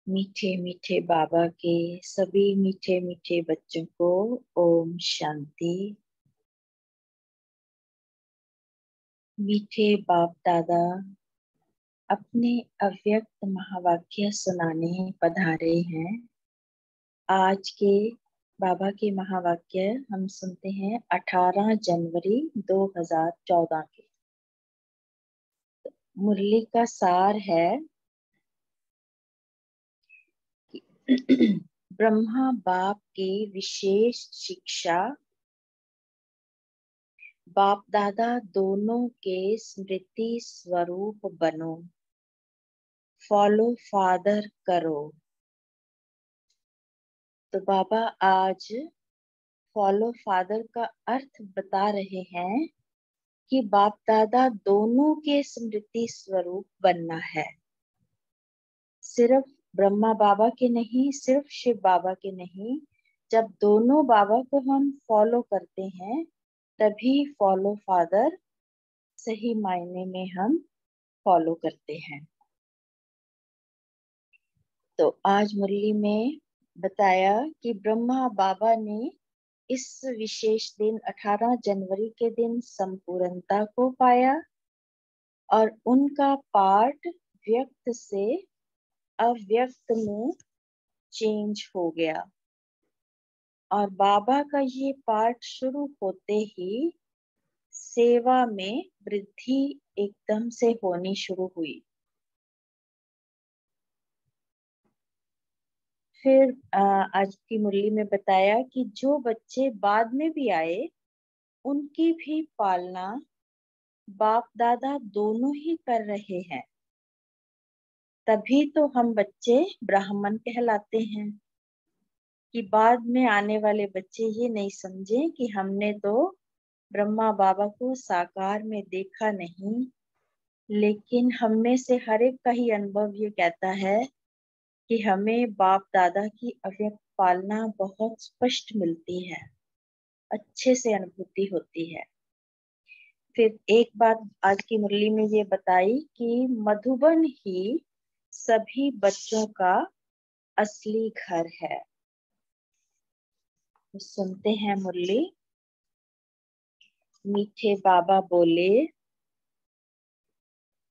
मीठे मीठे बाबा के सभी मीठे मीठे बच्चों को ओम शांति। मीठे बाप दादा अपने अव्यक्त महावाक्य सुनाने पधारे हैं। आज के बाबा के महावाक्य हम सुनते हैं 18 जनवरी 2014 के। मुरली का सार है ब्रह्मा बाप की विशेष शिक्षा। बाप दादा दोनों के स्मृति स्वरूप बनो, फॉलो फादर करो। तो बाबा आज फॉलो फादर का अर्थ बता रहे हैं कि बाप दादा दोनों के स्मृति स्वरूप बनना है। सिर्फ ब्रह्मा बाबा के नहीं, सिर्फ शिव बाबा के नहीं। जब दोनों बाबा को हम फॉलो करते हैं तभी फॉलो फादर सही मायने में हम फॉलो करते हैं। तो आज मुरली में बताया कि ब्रह्मा बाबा ने इस विशेष दिन 18 जनवरी के दिन संपूर्णता को पाया और उनका पार्ट व्यक्त से अव्यक्त में चेंज हो गया। और बाबा का ये पार्ट शुरू होते ही सेवा में वृद्धि एकदम से होनी शुरू हुई। फिर आज की मुरली में बताया कि जो बच्चे बाद में भी आए उनकी भी पालना बाप दादा दोनों ही कर रहे हैं। तभी तो हम बच्चे ब्राह्मण कहलाते हैं कि बाद में आने वाले बच्चे ये नहीं समझे कि हमने तो ब्रह्मा बाबा को साकार में देखा नहीं, लेकिन हम में से हर एक का ही अनुभव ये कहता है कि हमें बाप दादा की अव्यक्त पालना बहुत स्पष्ट मिलती है, अच्छे से अनुभूति होती है। फिर एक बात आज की मुरली में ये बताई कि मधुबन ही सभी बच्चों का असली घर है। तो सुनते हैं मुरली। मीठे बाबा बोले,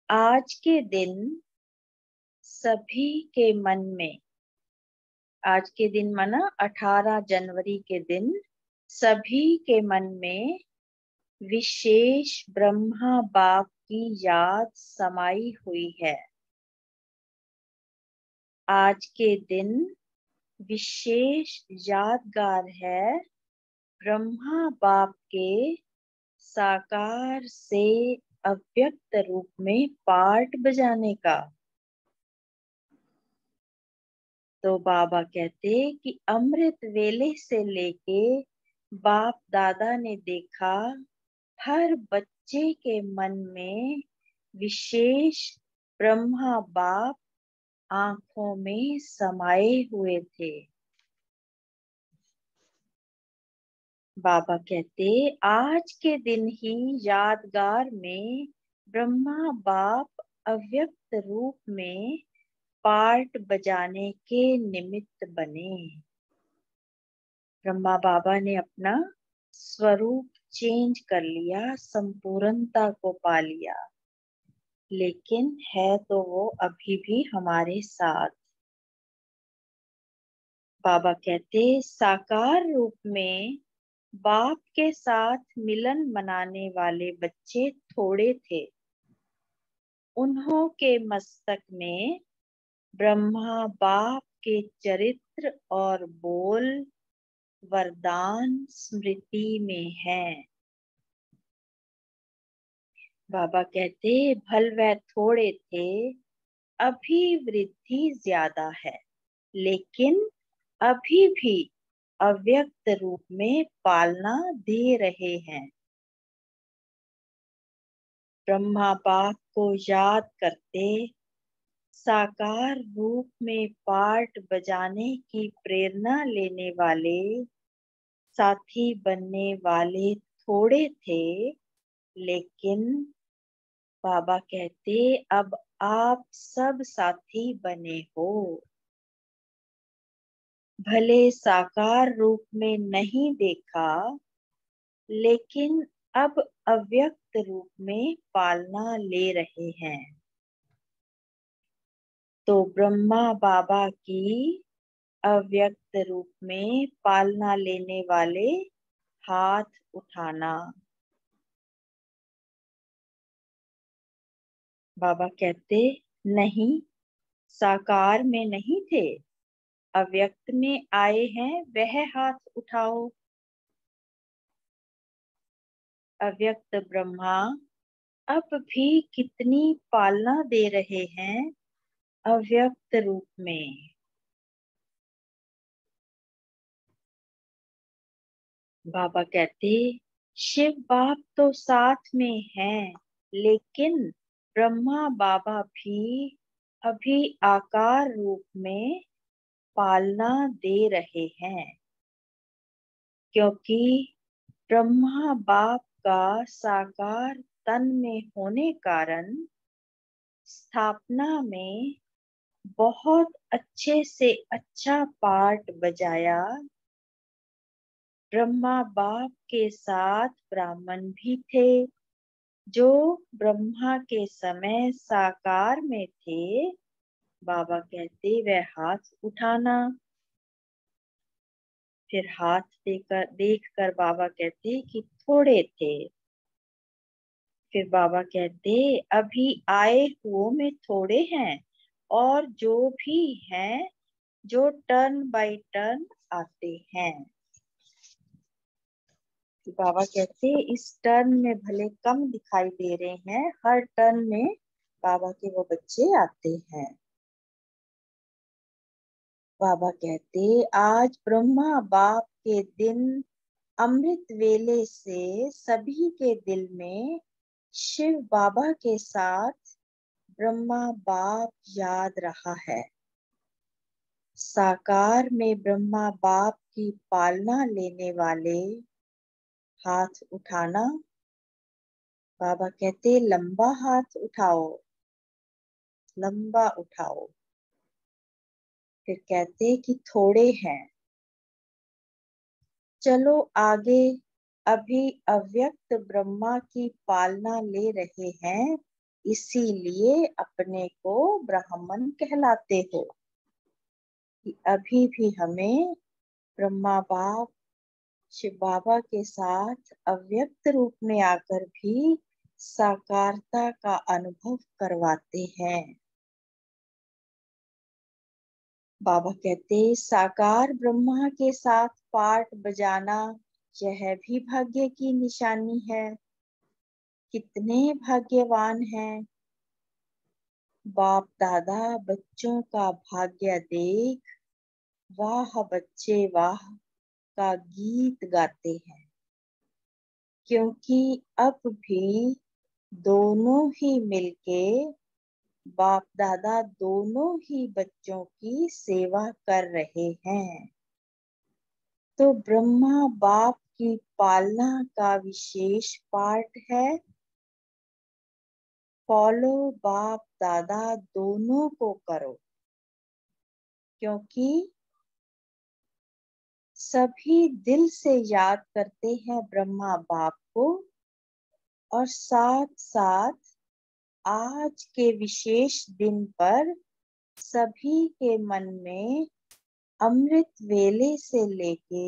आज के दिन सभी के मन में, आज के दिन माना 18 जनवरी के दिन सभी के मन में विशेष ब्रह्मा बाप की याद समाई हुई है। आज के दिन विशेष यादगार है ब्रह्मा बाप के साकार से अव्यक्त रूप में पार्ट बजाने का। तो बाबा कहते कि अमृत वेले से लेके बाप दादा ने देखा हर बच्चे के मन में विशेष ब्रह्मा बाप आंखों में समाये हुए थे। बाबा कहते आज के दिन ही यादगार में ब्रह्मा बाप अव्यक्त रूप में पार्ट बजाने के निमित्त बने। ब्रह्मा बाबा ने अपना स्वरूप चेंज कर लिया, संपूर्णता को पा लिया, लेकिन है तो वो अभी भी हमारे साथ। बाबा कहते साकार रूप में बाप के साथ मिलन मनाने वाले बच्चे थोड़े थे। उन्हों के मस्तक में ब्रह्मा बाप के चरित्र और बोल वरदान स्मृति में है। बाबा कहते भल वह थोड़े थे, अभी वृद्धि ज्यादा है, लेकिन अभी भी अव्यक्त रूप में पालना दे रहे हैं। ब्रह्मा बाप को याद करते साकार रूप में पार्ट बजाने की प्रेरणा लेने वाले साथी बनने वाले थोड़े थे, लेकिन बाबा कहते अब आप सब साथी बने हो। भले साकार रूप में नहीं देखा, लेकिन अब अव्यक्त रूप में पालना ले रहे हैं। तो ब्रह्मा बाबा की अव्यक्त रूप में पालना लेने वाले हाथ उठाना। बाबा कहते, नहीं, साकार में नहीं थे, अव्यक्त में आए हैं, वह हाथ उठाओ। अव्यक्त ब्रह्मा अब भी कितनी पालना दे रहे हैं अव्यक्त रूप में। बाबा कहते, शिव बाप तो साथ में हैं, लेकिन ब्रह्मा बाबा भी अभी आकार रूप में पालना दे रहे हैं, क्योंकि ब्रह्मा बाप का साकार तन में होने कारण स्थापना में बहुत अच्छे से अच्छा पार्ट बजाया। ब्रह्मा बाप के साथ ब्राह्मण भी थे, जो ब्रह्मा के समय साकार में थे। बाबा कहते, वह हाथ उठाना। फिर हाथ देख कर बाबा कहते कि थोड़े थे। फिर बाबा कहते, अभी आए हुओं में थोड़े हैं, और जो भी हैं, जो टर्न बाय टर्न आते हैं। बाबा कहते, इस टर्न में भले कम दिखाई दे रहे हैं, हर टर्न में बाबा के वो बच्चे आते हैं। बाबा कहते, आज ब्रह्मा बाप के दिन अमृत वेले से सभी के दिल में शिव बाबा के साथ ब्रह्मा बाप याद रहा है। साकार में ब्रह्मा बाप की पालना लेने वाले हाथ उठाना। बाबा कहते, लंबा हाथ उठाओ, लंबा उठाओ। फिर कहते कि थोड़े हैं, चलो आगे। अभी अव्यक्त ब्रह्मा की पालना ले रहे हैं, इसीलिए अपने को ब्राह्मण कहलाते हो। कि अभी भी हमें ब्रह्मा बाप शिव बाबा के साथ अव्यक्त रूप में आकर भी साकारता का अनुभव करवाते हैं। बाबा कहते, साकार ब्रह्मा के साथ पाठ बजाना यह भी भाग्य की निशानी है। कितने भाग्यवान हैं। बाप दादा बच्चों का भाग्य देख वाह बच्चे वाह का गीत गाते हैं, क्योंकि अब भी दोनों ही मिलके बाप दादा दोनों ही बच्चों की सेवा कर रहे हैं। तो ब्रह्मा बाप की पालना का विशेष पार्ट है। फॉलो बाप दादा दोनों को करो, क्योंकि सभी दिल से याद करते हैं ब्रह्मा बाप को, और साथ साथ आज के विशेष दिन पर सभी के मन में अमृत वेले से लेके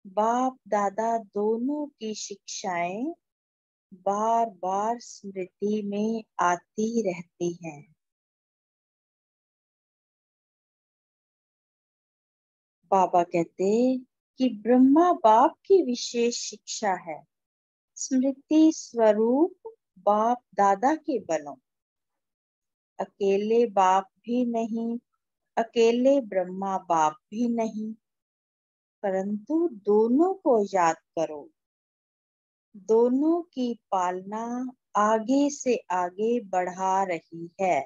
बाप दादा दोनों की शिक्षाएं बार बार स्मृति में आती रहती हैं। बाबा कहते कि ब्रह्मा बाप की विशेष शिक्षा है, स्मृति स्वरूप बाप दादा के बनो। अकेले बाप भी नहीं, अकेले ब्रह्मा बाप भी नहीं, परंतु दोनों को याद करो। दोनों की पालना आगे से आगे बढ़ा रही है।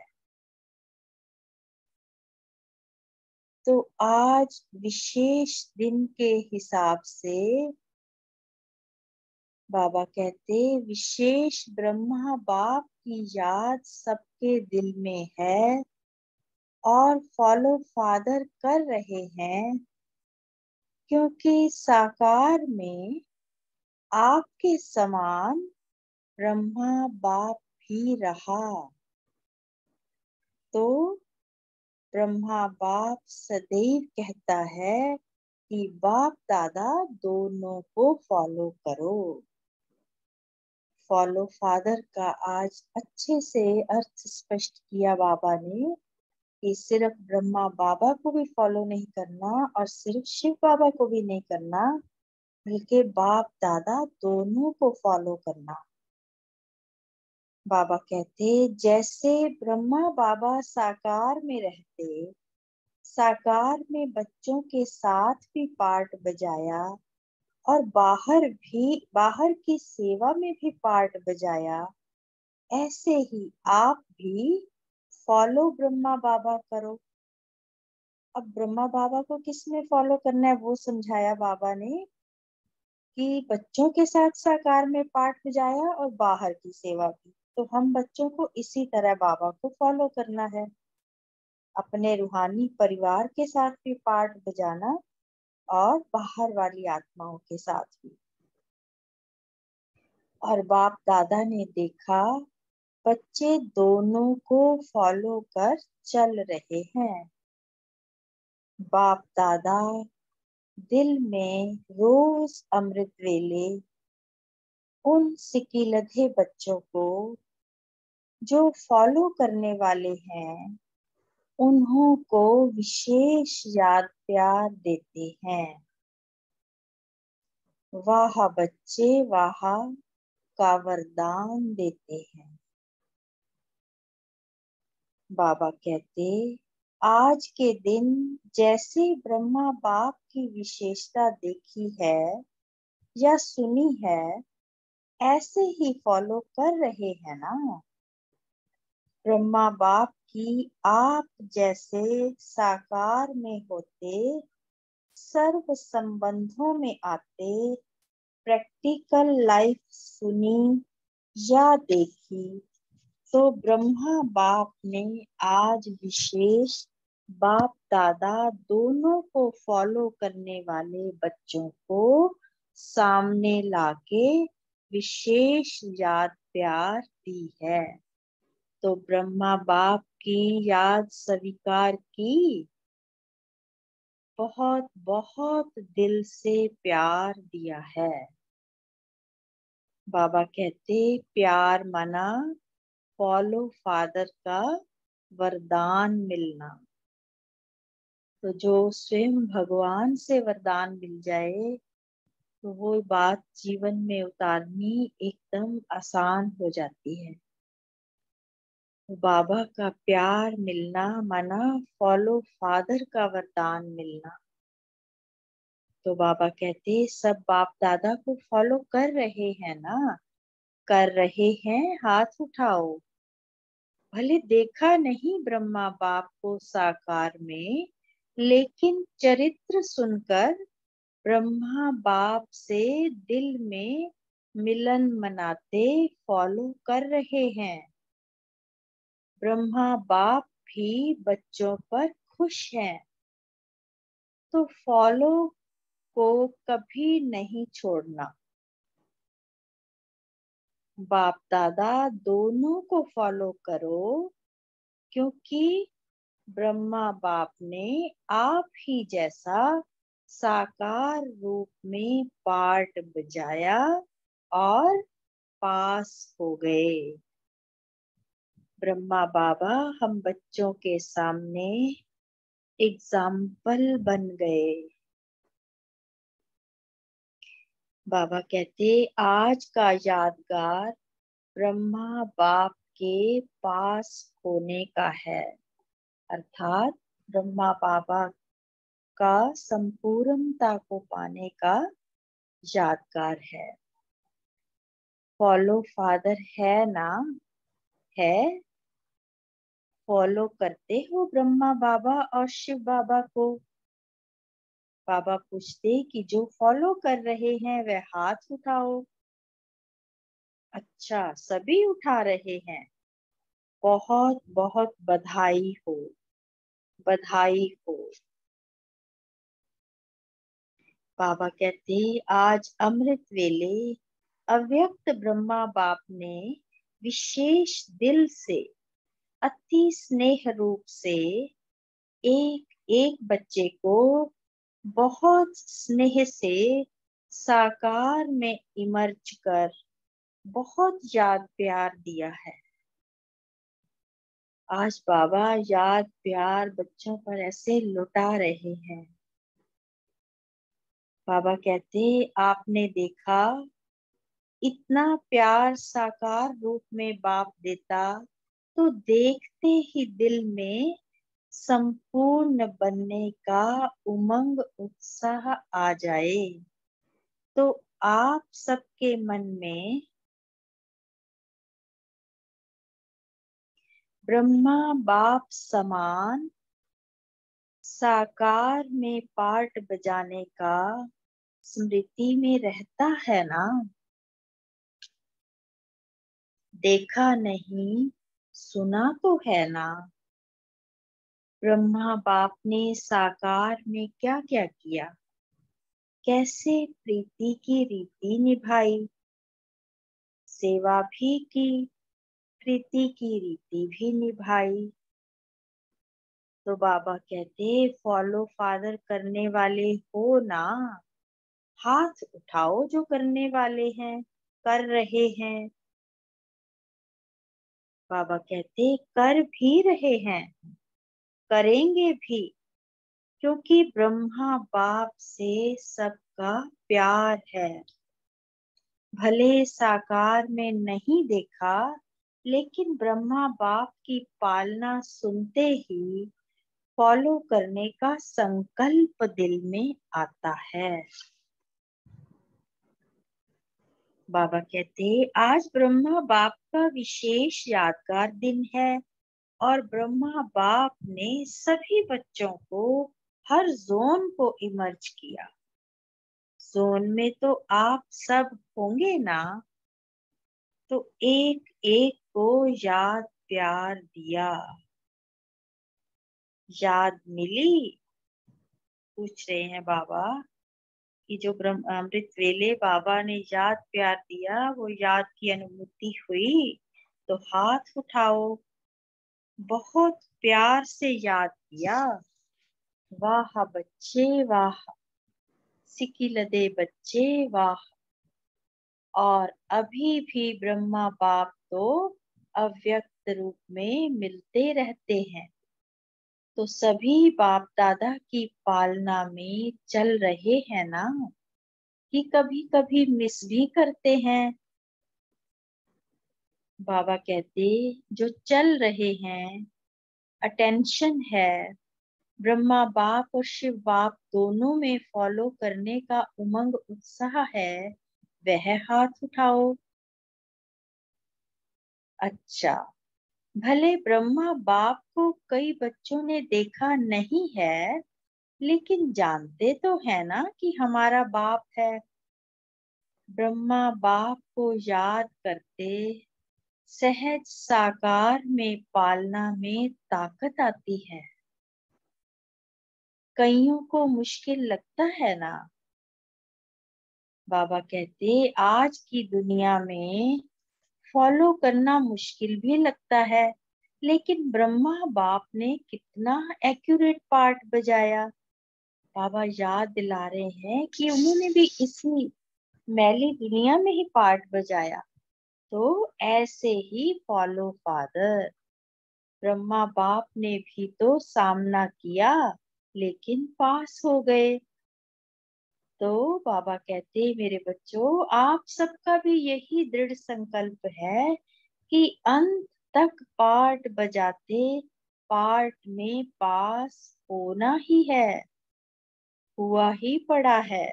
तो आज विशेष दिन के हिसाब से बाबा कहते, विशेष ब्रह्मा बाप की याद सबके दिल में है। और फॉलो फादर कर रहे हैं, क्योंकि साकार में आपके समान ब्रह्मा बाप भी रहा। तो ब्रह्मा बाप सदैव कहता है कि बाप दादा दोनों को फॉलो करो। फॉलो फादर का आज अच्छे से अर्थ स्पष्ट किया बाबा ने कि सिर्फ ब्रह्मा बाबा को भी फॉलो नहीं करना और सिर्फ शिव बाबा को भी नहीं करना, बल्कि बाप दादा दोनों को फॉलो करना। बाबा कहते जैसे ब्रह्मा बाबा साकार में रहते, साकार में बच्चों के साथ भी पार्ट बजाया और बाहर की सेवा में भी पार्ट बजाया, ऐसे ही आप भी फॉलो ब्रह्मा बाबा करो। अब ब्रह्मा बाबा को किस में फॉलो करना है वो समझाया बाबा ने कि बच्चों के साथ साकार में पार्ट बजाया और बाहर की सेवा की। तो हम बच्चों को इसी तरह बाबा को फॉलो करना है, अपने रूहानी परिवार के साथ भी पार्ट बजाना और बाहर वाली आत्माओं के साथ भी। और बाप दादा ने देखा बच्चे दोनों को फॉलो कर चल रहे हैं। बाप दादा दिल में रोज अमृत वेले उन सिकीलधे बच्चों को जो फॉलो करने वाले हैं उन्हों को विशेष याद प्यार देते हैं। वाह बच्चे वाह का वरदान देते हैं। बाबा कहते आज के दिन जैसे ब्रह्मा बाप की विशेषता देखी है या सुनी है, ऐसे ही फॉलो कर रहे हैं ना। ब्रह्मा बाप की आप जैसे साकार में होते, सर्व संबंधों में आते, प्रैक्टिकल लाइफ सुनी या देखी, तो ब्रह्मा बाप ने आज विशेष बाप दादा दोनों को फॉलो करने वाले बच्चों को सामने लाके विशेष याद प्यार दी है। तो ब्रह्मा बाप की याद स्वीकार की, बहुत बहुत दिल से प्यार दिया है। बाबा कहते प्यार माना फॉलो फादर का वरदान मिलना। तो जो स्वयं भगवान से वरदान मिल जाए तो वो बात जीवन में उतारनी एकदम आसान हो जाती है। तो बाबा का प्यार मिलना माना फॉलो फादर का वरदान मिलना। तो बाबा कहते सब बाप दादा को फॉलो कर रहे हैं ना, कर रहे हैं हाथ उठाओ। भले देखा नहीं ब्रह्मा बाप को साकार में, लेकिन चरित्र सुनकर ब्रह्मा बाप से दिल में मिलन मनाते फॉलो कर रहे हैं। ब्रह्मा बाप भी बच्चों पर खुश हैं, तो फॉलो को कभी नहीं छोड़ना। बाप दादा दोनों को फॉलो करो, क्योंकि ब्रह्मा बाप ने आप ही जैसा साकार रूप में पार्ट बजाया और पास हो गए। ब्रह्मा बाबा हम बच्चों के सामने एग्जाम्पल बन गए। बाबा कहते आज का यादगार ब्रह्मा बाप के पास होने का है, अर्थात ब्रह्मा बाबा का संपूर्णता को पाने का यादगार है। फॉलो फादर है ना, है। फॉलो करते हो ब्रह्मा बाबा और शिव बाबा को। बाबा पूछते कि जो फॉलो कर रहे हैं वह हाथ उठाओ। अच्छा सभी उठा रहे हैं, बहुत बहुत बधाई हो। बधाई हो। बाबा कहते आज अमृत वेले अव्यक्त ब्रह्मा बाप ने विशेष दिल से अति स्नेह रूप से एक एक बच्चे को बहुत स्नेह से साकार में इमर्ज कर बहुत याद प्यार दिया है। आज बाबा याद प्यार बच्चों पर ऐसे लुटा रहे हैं। बाबा कहते आपने देखा इतना प्यार साकार रूप में बाप देता तो देखते ही दिल में संपूर्ण बनने का उमंग उत्साह आ जाए। तो आप सबके मन में ब्रह्मा बाप समान साकार में पार्ट बजाने का स्मृति में रहता है ना। देखा नहीं सुना तो है ना। ब्रह्मा बाप ने साकार में क्या क्या किया, कैसे प्रीति की रीति निभाई, सेवा भी की, प्रीति की रीति भी निभाई। तो बाबा कहते फॉलो फादर करने वाले हो ना, हाथ उठाओ जो करने वाले हैं, कर रहे हैं। बाबा कहते कर भी रहे हैं, करेंगे भी, क्योंकि ब्रह्मा बाप से सबका प्यार है। भले साकार में नहीं देखा, लेकिन ब्रह्मा बाप की पालना सुनते ही फॉलो करने का संकल्प दिल में आता है। बाबा कहते आज ब्रह्मा बाप का विशेष यादगार दिन है और ब्रह्मा बाप ने सभी बच्चों को हर जोन को इमर्ज किया। जोन में तो आप सब होंगे ना, तो एक एक को याद प्यार दिया। याद मिली, पूछ रहे हैं बाबा कि जो ब्रह्म अमृत वेले बाबा ने याद प्यार दिया वो याद की अनुभूति हुई तो हाथ उठाओ। बहुत प्यार से याद किया। वाह बच्चे वाह, सिकिलदे बच्चे वाह। और अभी भी ब्रह्मा बाप तो अव्यक्त रूप में मिलते रहते हैं, तो सभी बाप दादा की पालना में चल रहे हैं ना, कि कभी कभी मिस भी करते हैं। बाबा कहते जो चल रहे हैं, अटेंशन है, ब्रह्मा बाप और शिव बाप दोनों में फॉलो करने का उमंग उत्साह है, वह हाथ उठाओ। अच्छा, भले ब्रह्मा बाप को कई बच्चों ने देखा नहीं है, लेकिन जानते तो है ना कि हमारा बाप है। ब्रह्मा बाप को याद करते सहज साकार में पालना में ताकत आती है। कईयों को मुश्किल लगता है ना। बाबा कहते आज की दुनिया में फॉलो करना मुश्किल भी लगता है, लेकिन ब्रह्मा बाप ने कितना एक्यूरेट पार्ट बजाया। बाबा याद दिला रहे हैं कि उन्होंने भी इसी मैली दुनिया में ही पार्ट बजाया। तो ऐसे ही फॉलो फादर, ब्रह्मा बाप ने भी तो सामना किया लेकिन पास हो गए। तो बाबा कहते मेरे बच्चों आप सबका भी यही दृढ़ संकल्प है कि अंत तक पार्ट बजाते पार्ट में पास होना ही है। हुआ ही पड़ा है,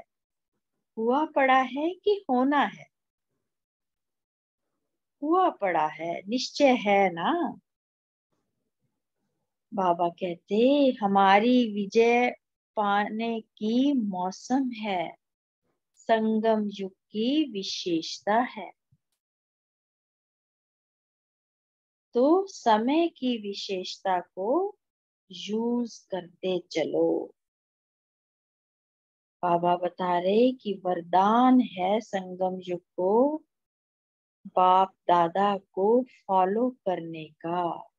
हुआ पड़ा है कि होना है, हुआ पड़ा है, निश्चय है ना। बाबा कहते हमारी विजय पाने की मौसम है, संगम युग की विशेषता है। तो समय की विशेषता को यूज करते चलो। बाबा बता रहे कि वरदान है संगम युग को बाप दादा को फॉलो करने का।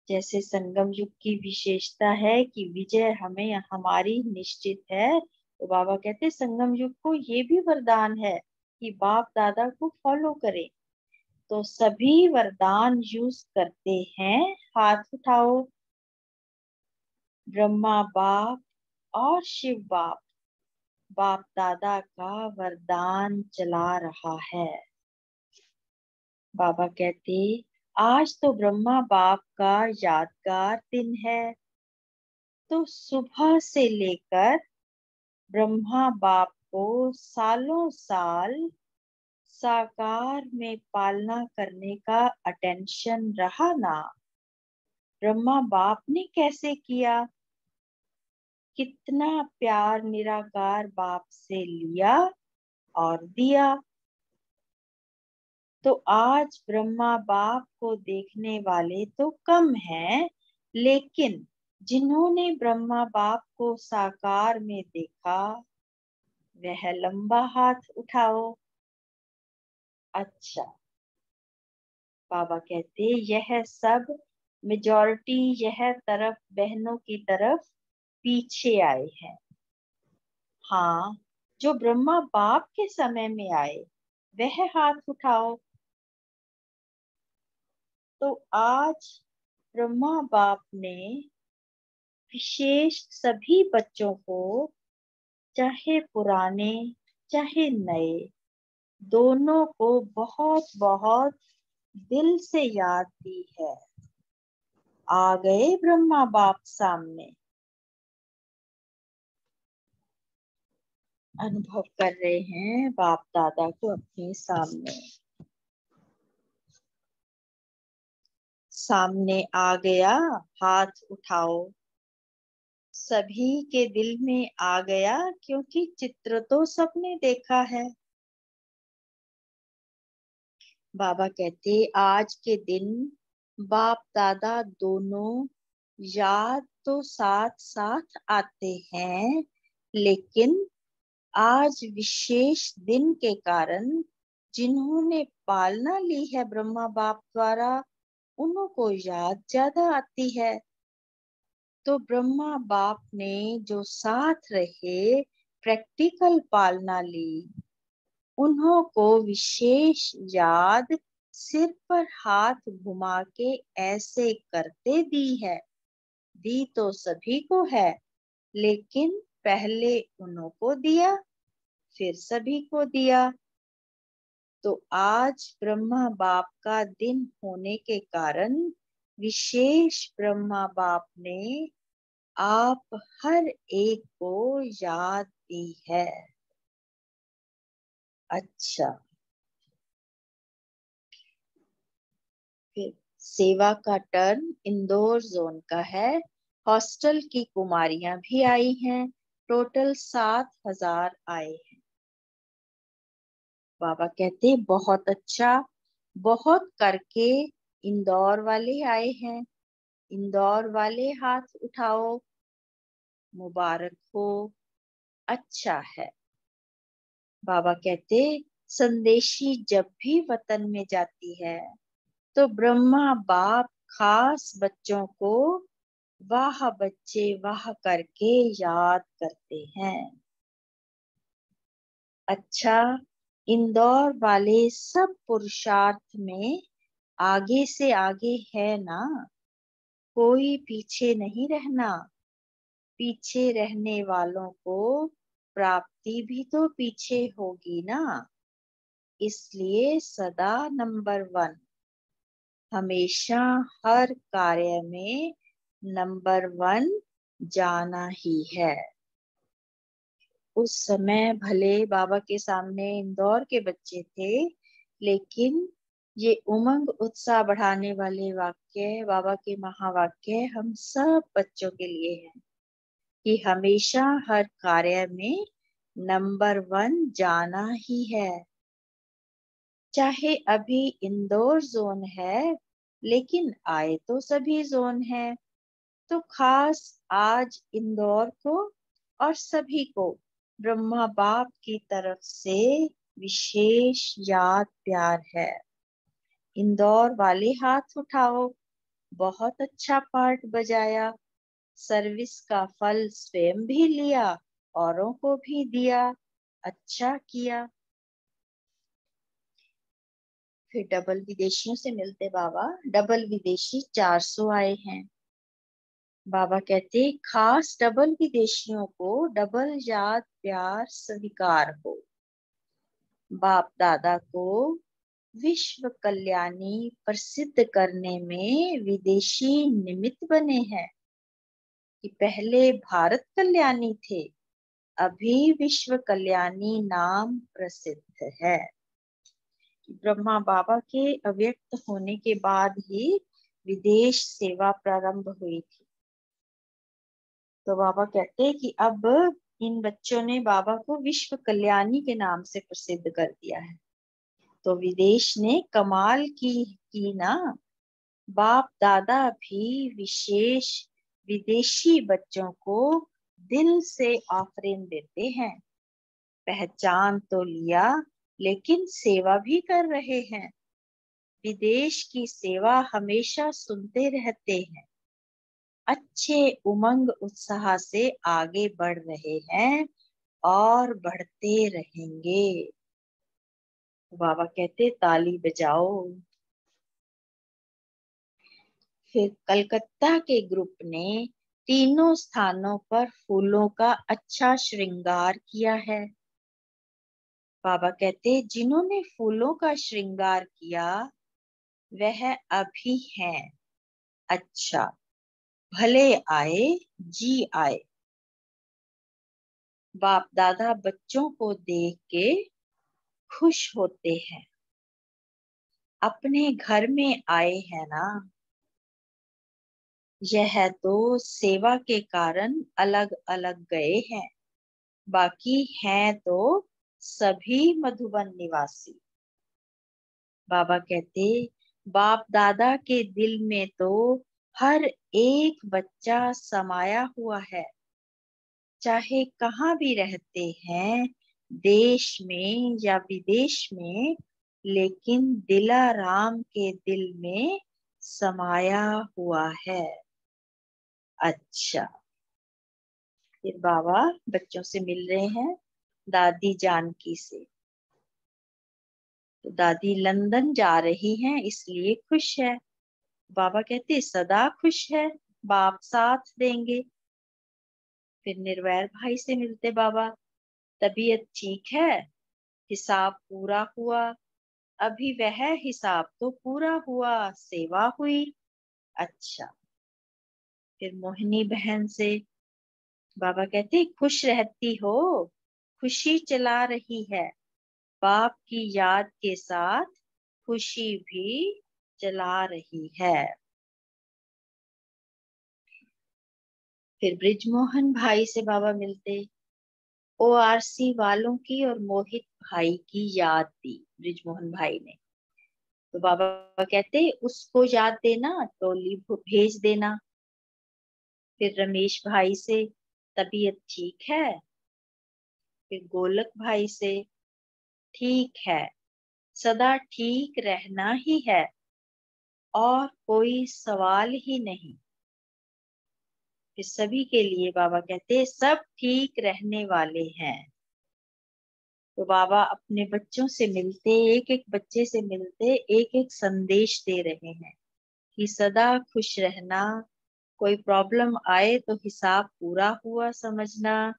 जैसे संगम युग की विशेषता है कि विजय हमें हमारी निश्चित है, तो बाबा कहते संगम युग को ये भी वरदान है कि बाप दादा को फॉलो करें। तो सभी वरदान यूज करते हैं, हाथ उठाओ। ब्रह्मा बाप और शिव बाप, बाप दादा का वरदान चला रहा है। बाबा कहते आज तो ब्रह्मा बाप का यादगार दिन है, तो सुबह से लेकर ब्रह्मा बाप को सालों साल साकार में पालना करने का अटेंशन रहा ना। ब्रह्मा बाप ने कैसे किया, कितना प्यार निराकार बाप से लिया और दिया। तो आज ब्रह्मा बाप को देखने वाले तो कम हैं, लेकिन जिन्होंने ब्रह्मा बाप को साकार में देखा वह लंबा हाथ उठाओ। अच्छा, बाबा कहते यह सब मेजॉरिटी यह तरफ बहनों की तरफ पीछे आए हैं। हाँ, जो ब्रह्मा बाप के समय में आए वह हाथ उठाओ। तो आज ब्रह्मा बाप ने विशेष सभी बच्चों को, चाहे पुराने चाहे नए, दोनों को बहुत बहुत दिल से याद दी है। आ गए ब्रह्मा बाप सामने, अनुभव कर रहे हैं बाप दादा को अपने सामने। सामने आ गया, हाथ उठाओ। सभी के दिल में आ गया, क्योंकि चित्र तो सबने देखा है। बाबा कहते आज के दिन बाप दादा दोनों याद तो साथ साथ आते हैं, लेकिन आज विशेष दिन के कारण जिन्होंने पालना ली है ब्रह्मा बाप द्वारा, उनको याद ज्यादा आती है। तो ब्रह्मा बाप ने जो साथ रहे, प्रैक्टिकल पालना ली, उन्हों को विशेष याद सिर पर हाथ घुमा के ऐसे करते दी है। दी तो सभी को है, लेकिन पहले उन्हों को दिया फिर सभी को दिया। तो आज ब्रह्मा बाप का दिन होने के कारण विशेष ब्रह्मा बाप ने आप हर एक को याद दी है। अच्छा, फिर सेवा का टर्न इंदौर जोन का है। हॉस्टल की कुमारियां भी आई हैं, टोटल 7,000 आए हैं। बाबा कहते बहुत अच्छा, बहुत करके इंदौर वाले आए हैं। इंदौर वाले हाथ उठाओ, मुबारक हो, अच्छा है। बाबा कहते संदेशी जब भी वतन में जाती है तो ब्रह्मा बाप खास बच्चों को वाह बच्चे वाह करके याद करते हैं। अच्छा, इंदौर वाले सब पुरुषार्थ में आगे से आगे है ना, कोई पीछे नहीं रहना। पीछे रहने वालों को प्राप्ति भी तो पीछे होगी ना, इसलिए सदा नंबर 1, हमेशा हर कार्य में नंबर 1 जाना ही है। उस समय भले बाबा के सामने इंदौर के बच्चे थे, लेकिन ये उमंग उत्साह बढ़ाने वाले वाक्य, बाबा के महावाक्य हम सब बच्चों के लिए हैं कि हमेशा हर कार्य में नंबर 1 जाना ही है। चाहे अभी इंदौर जोन है, लेकिन आए तो सभी जोन है। तो खास आज इंदौर को और सभी को ब्रह्मा बाप की तरफ से विशेष याद प्यार है। इंदौर वाले हाथ उठाओ। बहुत अच्छा पार्ट बजाया। सर्विस का फल स्वयं भी लिया, औरों को भी दिया। अच्छा किया। फिर डबल विदेशियों से मिलते बाबा। डबल विदेशी 400 आए हैं। बाबा कहते खास डबल विदेशियों को डबल याद प्यार स्वीकार हो। बाप दादा को विश्व कल्याणी प्रसिद्ध करने में विदेशी निमित्त बने हैं कि पहले भारत कल्याणी थे, अभी विश्व कल्याणी नाम प्रसिद्ध है। ब्रह्मा बाबा के अव्यक्त होने के बाद ही विदेश सेवा प्रारंभ हुई थी। तो बाबा कहते हैं कि अब इन बच्चों ने बाबा को विश्व कल्याणी के नाम से प्रसिद्ध कर दिया है। तो विदेश ने कमाल की ना। बाप दादा भी विशेष विदेशी बच्चों को दिल से ऑफरिंग देते हैं। पहचान तो लिया, लेकिन सेवा भी कर रहे हैं। विदेश की सेवा हमेशा सुनते रहते हैं। अच्छे उमंग उत्साह से आगे बढ़ रहे हैं और बढ़ते रहेंगे। बाबा कहते ताली बजाओ। फिर कलकत्ता के ग्रुप ने तीनों स्थानों पर फूलों का अच्छा श्रृंगार किया है। बाबा कहते जिन्होंने फूलों का श्रृंगार किया वह अभी हैं। अच्छा, भले आए जी आए। बाप दादा बच्चों को देख के खुश होते हैं। अपने घर में आए हैं ना। यह तो सेवा के कारण अलग अलग गए हैं, बाकी हैं तो सभी मधुबन निवासी। बाबा कहते बाप दादा के दिल में तो हर एक बच्चा समाया हुआ है, चाहे कहाँ भी रहते हैं, देश में या विदेश में, लेकिन दिलाराम के दिल में समाया हुआ है। अच्छा, फिर बाबा बच्चों से मिल रहे हैं दादी जानकी से। तो दादी लंदन जा रही हैं इसलिए खुश है। बाबा कहते सदा खुश है, बाप साथ देंगे। फिर निर्वैर भाई से मिलते बाबा। तबीयत ठीक है, हिसाब पूरा हुआ। अभी वह हिसाब तो पूरा हुआ, सेवा हुई। अच्छा, फिर मोहिनी बहन से बाबा कहते खुश रहती हो, खुशी चला रही है। बाप की याद के साथ खुशी भी चला रही है। फिर ब्रिजमोहन भाई से बाबा मिलते। ओआरसी वालों की और मोहित भाई की याद दी ब्रिजमोहन भाई ने। तो बाबा कहते उसको याद देना, टोली भेज देना। फिर रमेश भाई से तबीयत ठीक है। फिर गोलक भाई से ठीक है, सदा ठीक रहना ही है और कोई सवाल ही नहीं। फिर सभी के लिए बाबा कहते सब ठीक रहने वाले हैं। तो बाबा अपने बच्चों से मिलते, एक एक बच्चे से मिलते एक एक संदेश दे रहे हैं कि सदा खुश रहना, कोई प्रॉब्लम आए तो हिसाब पूरा हुआ समझना।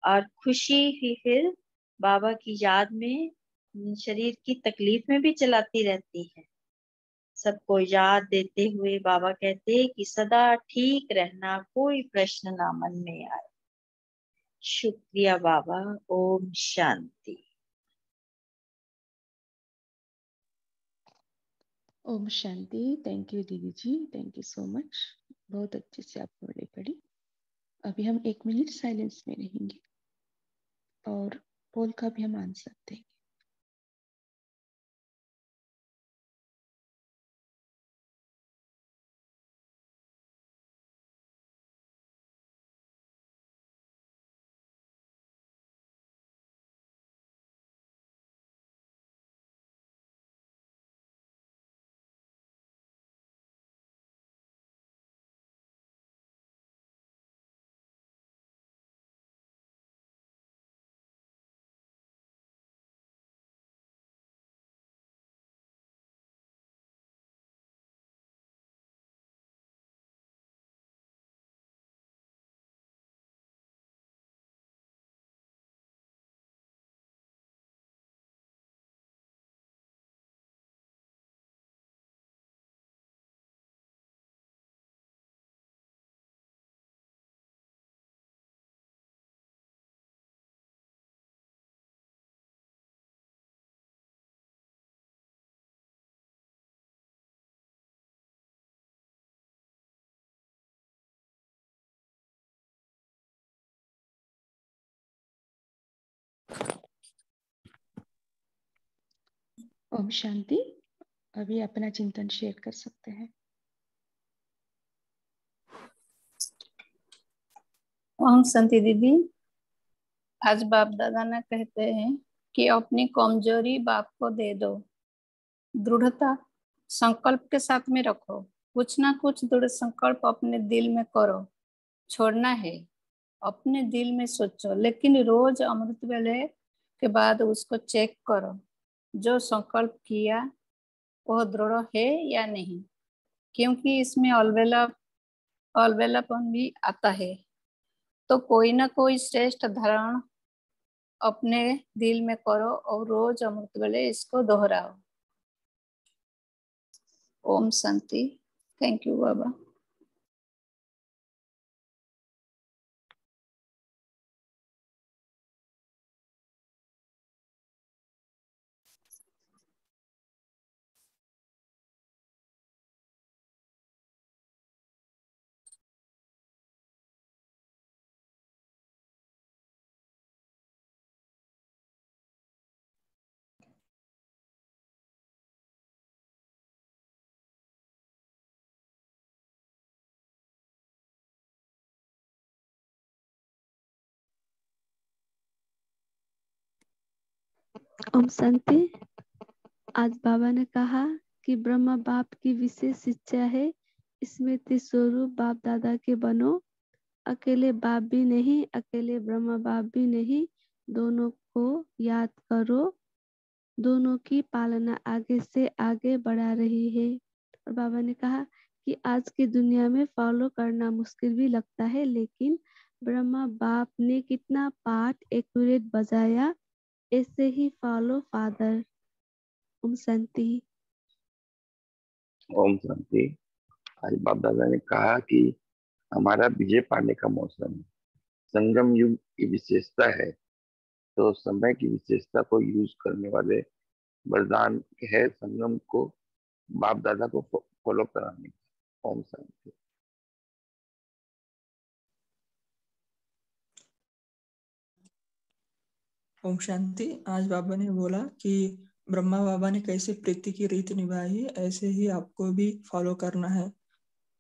और खुशी ही फिर बाबा की याद में शरीर की तकलीफ में भी चलाती रहती है। सबको याद देते हुए बाबा कहते कि सदा ठीक रहना, कोई प्रश्न ना मन में आए। शुक्रिया बाबा। ओम शांति। ओम शांति। थैंक यू दीदी जी, थैंक यू सो मच। बहुत अच्छे से आप पढ़े पढ़ी। अभी हम 1 मिनट साइलेंस में रहेंगे और पोल का भी हम आंसर देंगे। ओम शांति। अभी अपना चिंतन शेयर कर सकते हैं। ओम शांति दीदी। आज बाप दादा ने कहते हैं कि अपनी कमजोरी बाप को दे दो, दृढ़ता संकल्प के साथ में रखो, कुछ ना कुछ दृढ़ संकल्प अपने दिल में करो, छोड़ना है अपने दिल में सोचो, लेकिन रोज अमृत वेले के बाद उसको चेक करो, जो संकल्प किया वह दृढ़ है या नहीं, क्योंकि इसमें अलबेलापन भी आता है। तो कोई ना कोई श्रेष्ठ धारण अपने दिल में करो और रोज अमृत वेले इसको दोहराओ। ओम शांति। थैंक यू बाबा। ओम शांति। आज बाबा ने कहा कि ब्रह्मा बाप की विशेष शिक्षा है, स्मृति स्वरूप बाप दादा के बनो, अकेले बाप भी नहीं, अकेले ब्रह्मा बाप भी नहीं, दोनों को याद करो, दोनों की पालना आगे से आगे बढ़ा रही है। और बाबा ने कहा कि आज की दुनिया में फॉलो करना मुश्किल भी लगता है, लेकिन ब्रह्मा बाप ने कितना पाठ एक्यूरेट बजाया, ऐसे ही फॉलो फादर। ओम शांति। ओम शांति। आज बाप दादा ने कहा कि हमारा विजय पाने का मौसम है, संगम युग की विशेषता है, तो समय की विशेषता को यूज करने वाले वरदान है संगम को बाप दादा को फॉलो कराने का। ओम शांति। ओम शांति। आज बाबा ने बोला कि ब्रह्मा बाबा ने कैसे प्रीति की रीत निभाई, ऐसे ही आपको भी फॉलो करना है।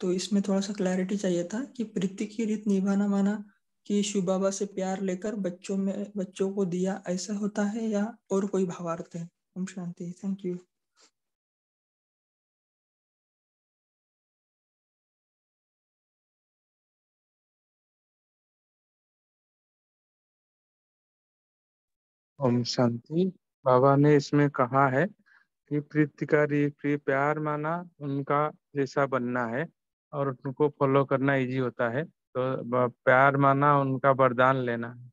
तो इसमें थोड़ा सा क्लैरिटी चाहिए था कि प्रीति की रीत निभाना माना कि शिव बाबा से प्यार लेकर बच्चों को दिया, ऐसा होता है या और कोई भावार्थ है? ओम शांति। Thank you. ओम शांति। बाबा ने इसमें कहा है कि प्रीति का प्यार माना उनका जैसा बनना है और उनको फॉलो करना इजी होता है। तो प्यार माना उनका वरदान लेना है।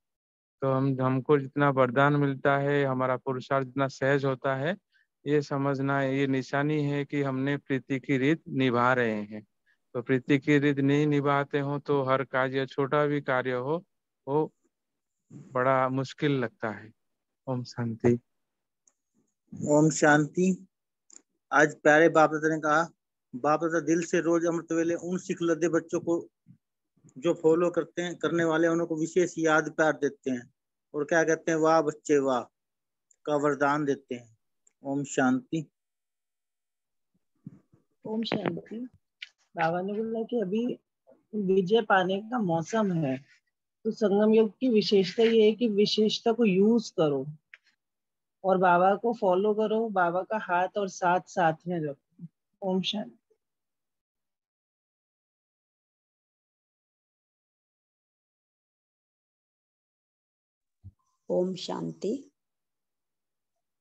तो हमको जितना वरदान मिलता है, हमारा पुरुषार्थ जितना सहज होता है, ये समझना ये निशानी है कि हमने प्रीति की रीत निभा रहे हैं। तो प्रीति की रीत नहीं निभाते हो तो हर कार्य, छोटा भी कार्य हो, वो बड़ा मुश्किल लगता है। ओम शांति। ओम शांति। आज प्यारे बाप दादा ने कहा, बाप दादा दिल से रोज अमृत वेले उन सिख लदे बच्चों को जो फॉलो करने वाले उनको विशेष याद प्यार देते हैं और क्या कहते हैं, वाह बच्चे वाह का वरदान देते हैं। ओम शांति। ओम शांति। बाबा ने बोला कि अभी विजय पाने का मौसम है, तो संगम योग की विशेषता ये है कि विशेषता को यूज करो और बाबा को फॉलो करो, बाबा का हाथ और साथ साथ में रखो। ओम शांति। ओम शांति।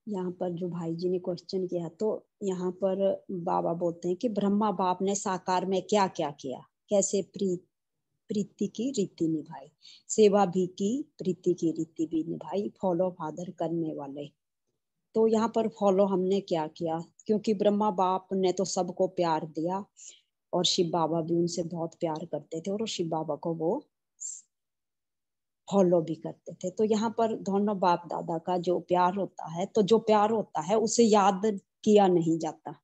यहाँ पर जो भाई जी ने क्वेश्चन किया, तो यहाँ पर बाबा बोलते हैं कि ब्रह्मा बाप ने साकार में क्या क्या किया, कैसे प्रीति की रीति निभाई, सेवा भी की, प्रीति की रीति भी निभाई, फॉलो फादर करने वाले। तो यहाँ पर फॉलो हमने क्या किया, क्योंकि ब्रह्मा बाप ने तो सबको प्यार दिया और शिव बाबा भी उनसे बहुत प्यार करते थे और शिव बाबा को वो फॉलो भी करते थे। तो यहाँ पर दोनों बाप दादा का जो प्यार होता है, तो जो प्यार होता है उसे याद किया नहीं जाता,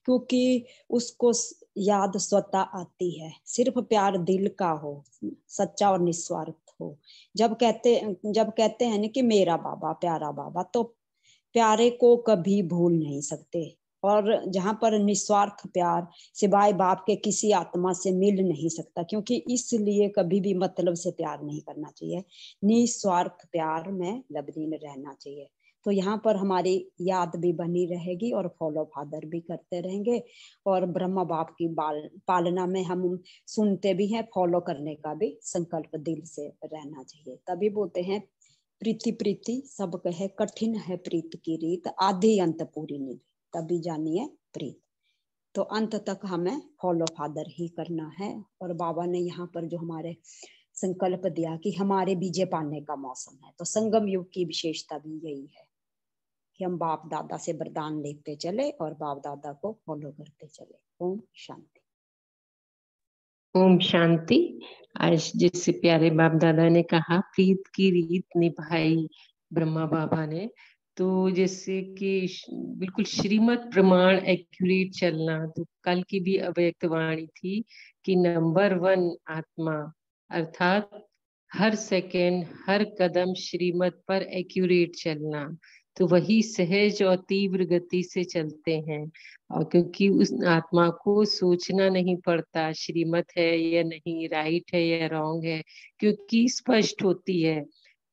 क्योंकि उसको याद स्वतः आती है। सिर्फ प्यार दिल का हो, सच्चा और निस्वार्थ हो। जब कहते हैं ना कि मेरा बाबा, प्यारा बाबा, तो प्यारे को कभी भूल नहीं सकते। और जहाँ पर निस्वार्थ प्यार सिवाय बाप के किसी आत्मा से मिल नहीं सकता, क्योंकि इसलिए कभी भी मतलब से प्यार नहीं करना चाहिए, निस्वार्थ प्यार में लबलीन रहना चाहिए। तो यहाँ पर हमारी याद भी बनी रहेगी और फॉलो फादर भी करते रहेंगे, और ब्रह्मा बाप की पालना में हम सुनते भी हैं, फॉलो करने का भी संकल्प दिल से रहना चाहिए। तभी बोलते हैं प्रीति प्रीति सब कहे कठिन है प्रीत की रीत, आदि अंत पूरी निधि, तभी जानिए प्रीत। तो अंत तक हमें फॉलो फादर ही करना है। और बाबा ने यहाँ पर जो हमारे संकल्प दिया कि हमारे बीजे पाने का मौसम है, तो संगम युग की विशेषता भी यही है कि हम बाप दादा से वरदान लेते चले और बाप दादा को फॉलो करते चले। ओम शांति। ओम शांति। आज जैसे प्यारे बाप दादा ने कहा प्रीत की रीत निभाई ब्रह्मा बाबा ने, तो जैसे कि बिल्कुल श्रीमत प्रमाण एक्यूरेट चलना। तो कल की भी अव्यक्त वाणी थी कि नंबर 1 आत्मा, अर्थात हर सेकेंड हर कदम श्रीमत पर एक्यूरेट चलना। तो वही सहज और तीव्र गति से चलते हैं, और क्योंकि उस आत्मा को सोचना नहीं पड़ता श्रीमत है या नहीं, राइट है या रॉन्ग है, क्योंकि स्पष्ट होती है।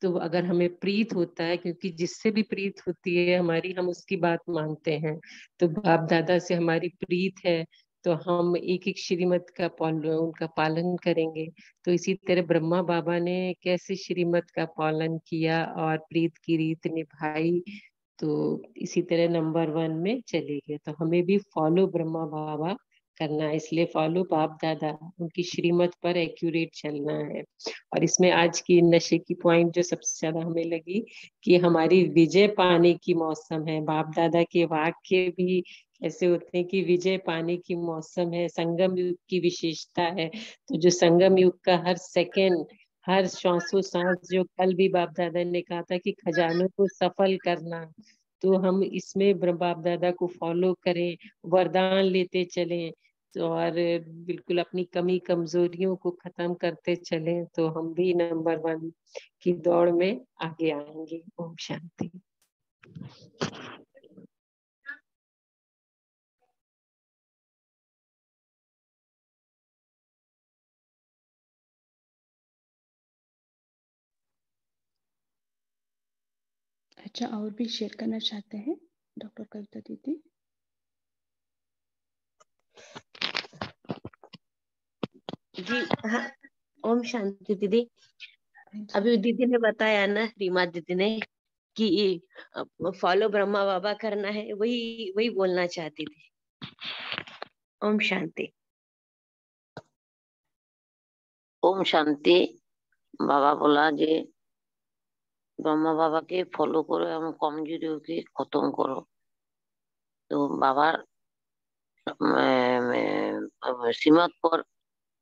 तो अगर हमें प्रीत होता है, क्योंकि जिससे भी प्रीत होती है हमारी, हम उसकी बात मानते हैं। तो बाप दादा से हमारी प्रीत है तो हम एक एक श्रीमत का उनका पालन करेंगे। तो इसी तरह ब्रह्मा बाबा ने कैसे श्रीमत का पालन किया और प्रीत की रीत निभाई, तो इसी तरह नंबर 1 में चलेंगे। तो हमें भी फॉलो ब्रह्मा बाबा करना है, इसलिए फॉलो बाप दादा, उनकी श्रीमत पर एक्यूरेट चलना है। और इसमें आज की नशे की पॉइंट जो सबसे ज्यादा हमें लगी कि हमारी विजय पाने की मौसम है। बाप दादा के वाक्य भी ऐसे होते हैं कि विजय पाने की मौसम है, संगम युग की विशेषता है। तो जो संगम युग का हर सेकेंड हर श्वासों सांस, जो कल भी बाप दादा ने कहा था कि खजानों को सफल करना, तो हम इसमें बाप दादा को फॉलो करें, वरदान लेते चलें, तो और बिल्कुल अपनी कमी कमजोरियों को खत्म करते चलें, तो हम भी नंबर 1 की दौड़ में आगे आएंगे। ओम शांति। अच्छा, और भी शेयर करना चाहते हैं डॉक्टर कविता दीदी? जी हाँ, ओम शांति दीदी। अभी दीदी ने बताया ना, रीमा दीदी ने, कि फॉलो ब्रह्मा बाबा करना है, वही वही बोलना चाहती थी। ओम शांति। ओम शांति। बाबा बोला जे ब्रह्मा बाबा के फॉलो करो एवं कमजोरियों के खत्म करो। तो बाबा सीमत पर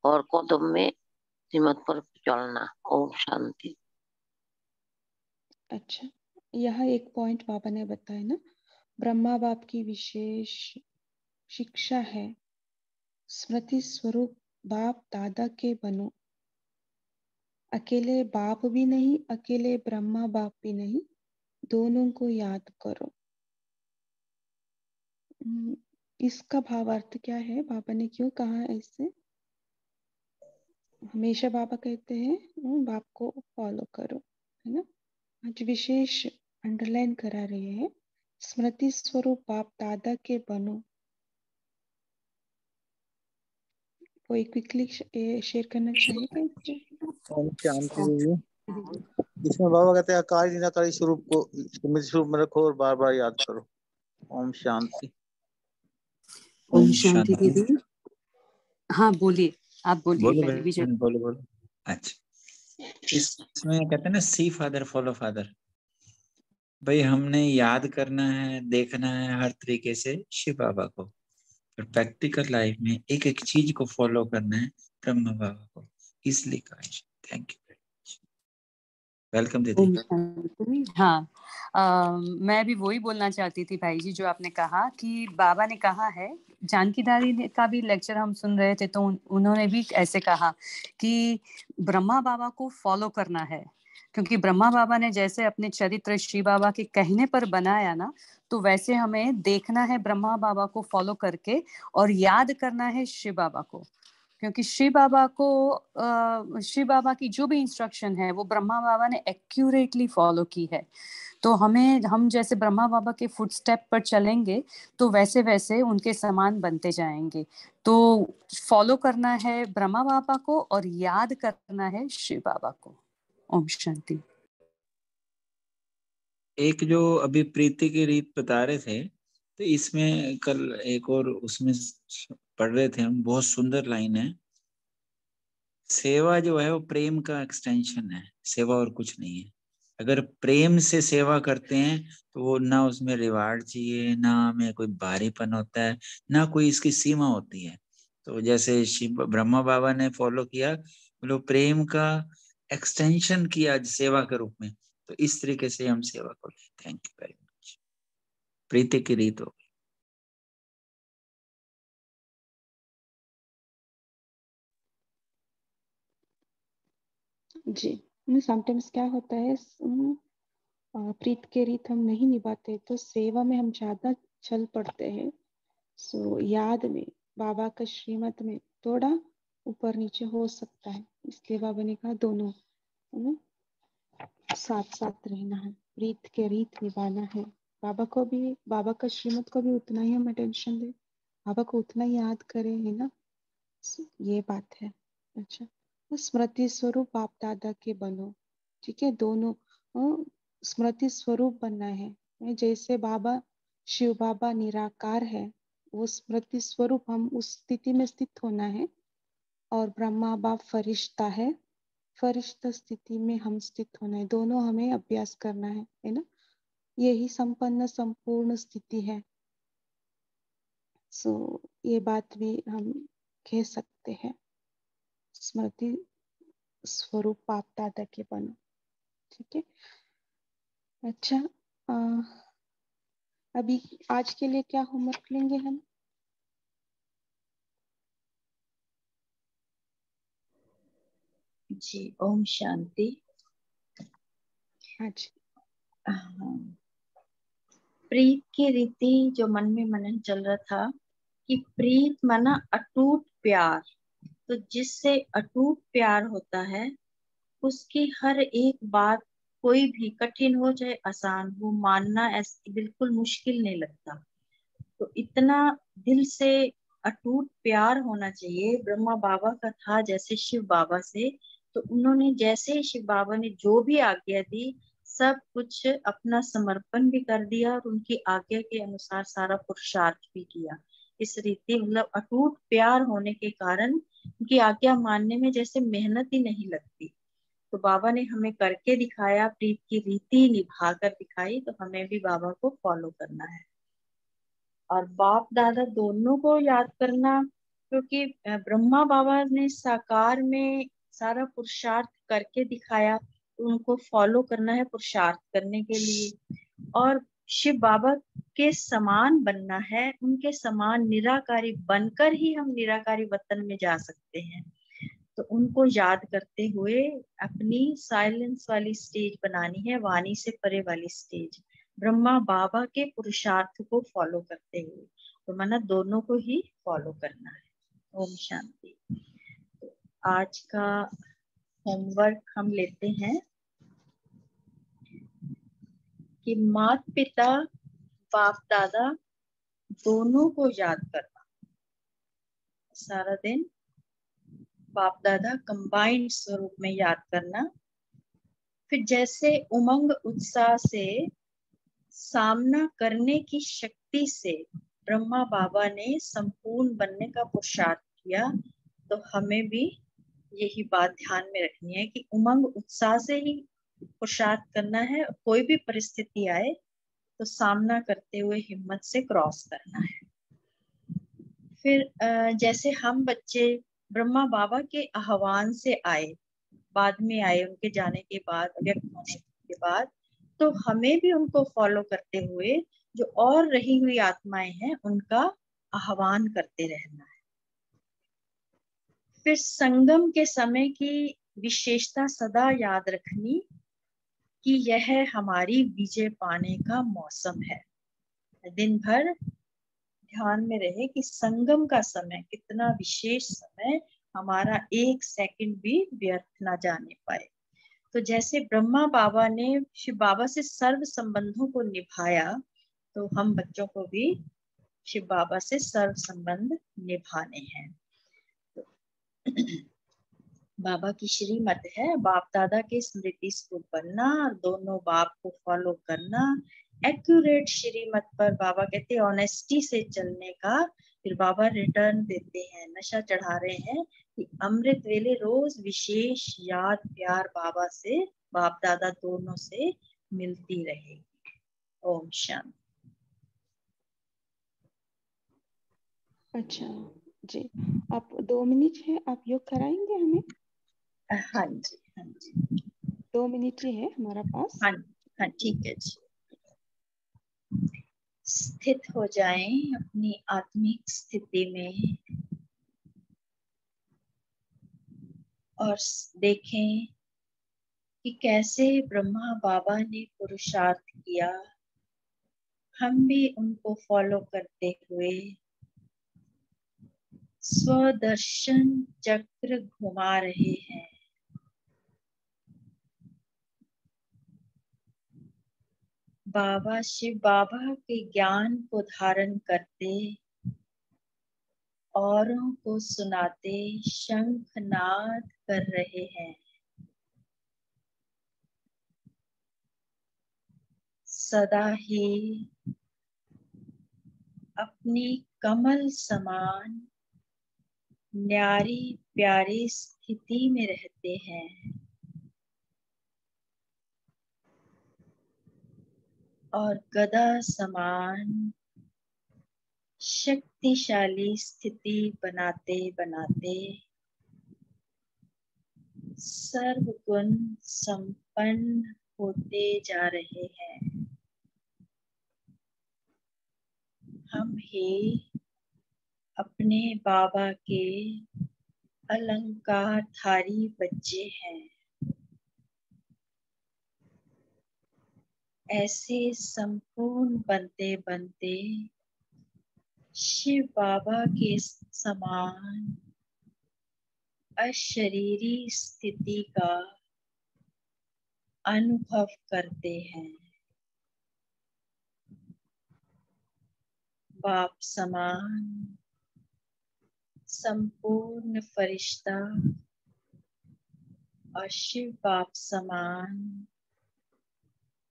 और कदम में सीमत पर चलना। ओम शांति। अच्छा, यहाँ एक पॉइंट बाबा ने बताया ना, ब्रह्मा बाप की विशेष शिक्षा है स्मृति स्वरूप बाप दादा के बनो, अकेले बाप भी नहीं, अकेले ब्रह्मा बाप भी नहीं, दोनों को याद करो। इसका भावार्थ क्या है? बाबा ने क्यों कहा ऐसे? हमेशा बाबा कहते हैं बाप को फॉलो करो, है ना। आज विशेष अंडरलाइन करा रहे हैं स्मृति स्वरूप बाप दादा के बनो। कोई क्विकली शेयर करना चाहेगा इसको? ओम शांति दीदी। इसमें बाबा कहते हैं अकाल निराकारी स्वरूप को स्मृति स्वरूप में रखो और बार बार याद करो। ओम शांति। ओम शांति दीदी। हाँ बोलिए, आप बोलिए बोलो पहले विजय। बोलो बोलो। अच्छा, इसमें कहते हैं ना सी फादर फॉलो फादर। भाई हमने याद करना है, देखना है हर तरीके से शिव बाबा को, और प्रैक्टिकल लाइफ में एक एक चीज को फॉलो करना है ब्रह्मा बाबा को, इसलिए कहा। थैंक यू, वेलकम दीदी। ओम शांति। हाँ, मैं भी वही बोलना चाहती थी भाई जी, जो आपने कहा कि बाबा ने कहा है, जानकी दादी का भी लेक्चर हम सुन रहे थे, तो उन्होंने भी ऐसे कहा कि ब्रह्मा बाबा को फॉलो करना है। क्योंकि ब्रह्मा बाबा ने जैसे अपने चरित्र श्री बाबा के कहने पर बनाया ना, तो वैसे हमें देखना है ब्रह्मा बाबा को फॉलो करके और याद करना है शिव बाबा को, क्योंकि शिव बाबा की जो भी इंस्ट्रक्शन है वो ब्रह्मा बाबा ने एक्यूरेटली फॉलो की है। तो हम जैसे ब्रह्मा बाबा के फुटस्टेप पर चलेंगे तो वैसे वैसे उनके समान बनते जाएंगे। तो फॉलो करना है ब्रह्मा बाबा को और याद करना है शिव बाबा को। ओम शांति। एक जो अभी प्रीति की रीत बता रहे थे, तो इसमें कल एक और उसमें पढ़ रहे थे हम, बहुत सुंदर लाइन है, सेवा जो है वो प्रेम का एक्सटेंशन है, सेवा और कुछ नहीं है। अगर प्रेम से सेवा करते हैं तो वो ना उसमें रिवार्ड चाहिए, ना हमें कोई भारीपन होता है, ना कोई इसकी सीमा होती है। तो जैसे शिव ब्रह्मा बाबा ने फॉलो किया, मतलब प्रेम का एक्सटेंशन किया सेवा के रूप में, तो इस तरीके से हम सेवा को लें। Thank you very much. प्रीति की रीत हो। जी, समटाइम्स क्या होता है, प्रीत के रीत हम नहीं निभाते तो सेवा में हम ज्यादा चल पड़ते हैं। सो याद में बाबा का श्रीमत में थोड़ा ऊपर नीचे हो सकता है, इसलिए बाबा ने कहा दोनों साथ साथ रहना है, प्रीत के रीत निभाना है। बाबा को भी, बाबा का श्रीमत को भी उतना ही हम अटेंशन दें, बाबा को उतना ही याद करें, है ना। ये बात है। अच्छा, स्मृति स्वरूप बाप दादा के बनो, ठीक है, दोनों स्मृति स्वरूप बनना है। जैसे बाबा शिव बाबा निराकार है, वो स्मृति स्वरूप हम उस स्थिति में स्थित होना है। और ब्रह्मा बाप फरिश्ता है, फरिश्ता स्थिति में हम स्थित होना है, दोनों हमें अभ्यास करना है ना। यही संपन्न संपूर्ण स्थिति है। सो ये बात भी हम कह सकते हैं, स्मृति स्वरूप बाप दादा के बनो, ठीक है। अच्छा, अभी आज के लिए क्या होमवर्क लेंगे हम? जी ओम शांति। अच्छा, प्रीत की रीति जो मन में मनन चल रहा था कि प्रीत माना अटूट प्यार, तो जिससे अटूट प्यार होता है उसकी हर एक बात कोई भी कठिन हो चाहे आसान हो, मानना ऐसे बिल्कुल मुश्किल नहीं लगता। तो इतना दिल से अटूट प्यार होना चाहिए। ब्रह्मा बाबा का था जैसे शिव बाबा से, तो उन्होंने जैसे शिव बाबा ने जो भी आज्ञा दी सब कुछ अपना समर्पण भी कर दिया और उनकी आज्ञा के अनुसार सारा पुरुषार्थ भी किया। इस रीति मतलब अटूट प्यार होने के कारण उनकी आज्ञा मानने में जैसे मेहनत ही नहीं लगती। तो बाबा ने हमें करके दिखाया, प्रीत की रीति निभा कर दिखाई, तो हमें भी बाबा को फॉलो करना है। और बाप दादा दोनों को याद करना, क्योंकि ब्रह्मा बाबा ने साकार में सारा पुरुषार्थ करके दिखाया, तो उनको फॉलो करना है पुरुषार्थ करने के लिए। और शिव बाबा के समान बनना है, उनके समान निराकारी बनकर ही हम निराकारी वतन में जा सकते हैं। तो उनको याद करते हुए अपनी साइलेंस वाली स्टेज बनानी है, वाणी से परे वाली स्टेज, ब्रह्मा बाबा के पुरुषार्थ को फॉलो करते हुए। तो माना दोनों को ही फॉलो करना है। ओम शांति। तो आज का होमवर्क हम लेते हैं कि माता पिता बाप दादा दोनों को याद करना। सारा दिन बाप दादा कंबाइंड स्वरूप में याद करना। फिर जैसे उमंग उत्साह से सामना करने की शक्ति से ब्रह्मा बाबा ने संपूर्ण बनने का पुरुषार्थ किया, तो हमें भी यही बात ध्यान में रखनी है कि उमंग उत्साह से ही पुरुषार्थ करना है। कोई भी परिस्थिति आए तो सामना करते हुए हिम्मत से क्रॉस करना है। फिर जैसे हम बच्चे ब्रह्मा बाबा के आह्वान से आए, बाद में आए, उनके जाने के बाद, व्यक्त होने के बाद, तो हमें भी उनको फॉलो करते हुए जो और रही हुई आत्माएं हैं उनका आह्वान करते रहना है। फिर संगम के समय की विशेषता सदा याद रखनी कि यह हमारी विजय पाने का मौसम है। दिन भर ध्यान में रहे कि संगम का समय कितना विशेष समय, हमारा एक सेकंड भी व्यर्थ ना जाने पाए। तो जैसे ब्रह्मा बाबा ने शिव बाबा से सर्व संबंधों को निभाया, तो हम बच्चों को भी शिव बाबा से सर्व संबंध निभाने हैं। तो बाबा की श्रीमत है बाप दादा के स्मृति स्वरूप बनना और दोनों बाप को फॉलो करना, एक्यूरेट श्रीमत पर बाबा कहते हैं ऑनेस्टी से चलने का। फिर बाबा रिटर्न देते हैं, नशा चढ़ा रहे हैं कि अमृत वेले रोज विशेष याद प्यार बाबा से, बाप दादा दोनों से मिलती रहेगी। ओम शांति। अच्छा जी, आप 2 मिनट है, आप योग कराएंगे हमें? हाँ जी, हाँ जी, 2 मिनट ही है हमारा पास। हाँ हाँ, ठीक है जी। स्थित हो जाएं अपनी आत्मिक स्थिति में और देखें कि कैसे ब्रह्मा बाबा ने पुरुषार्थ किया, हम भी उनको फॉलो करते हुए स्वदर्शन चक्र घुमा रहे हैं। बाबा शिव बाबा के ज्ञान को धारण करते, औरों को सुनाते शंखनाद कर रहे हैं। सदा ही अपनी कमल समान न्यारी प्यारी स्थिति में रहते हैं और गदा समान शक्तिशाली स्थिति बनाते बनाते सर्वगुण संपन्न होते जा रहे हैं। हम ही अपने बाबा के अलंकारधारी बच्चे हैं। ऐसे संपूर्ण बनते बनते शिव बाबा के समान अशरीरी स्थिति का अनुभव करते हैं। बाप समान संपूर्ण फरिश्ता और शिव बाप समान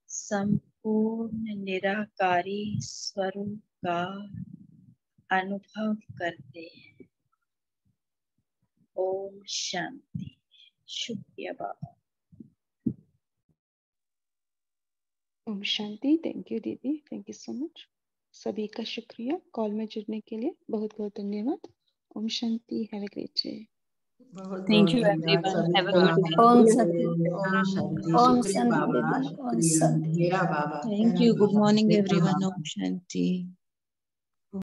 संपूर्ण निराकारी स्वरूप का अनुभव करते हैं। ओम शांति। शुक्रिया बाबा। ओम शांति। थैंक यू दीदी, थैंक यू सो मच। सभी का शुक्रिया कॉल में जुड़ने के लिए, बहुत बहुत धन्यवाद। ओम शांति। Have a great day. Thank you everyone, have a good day. ओम शांति। ओम शांति दीदी, ओम शांति। Thank you. Good morning everyone. ओम शांति।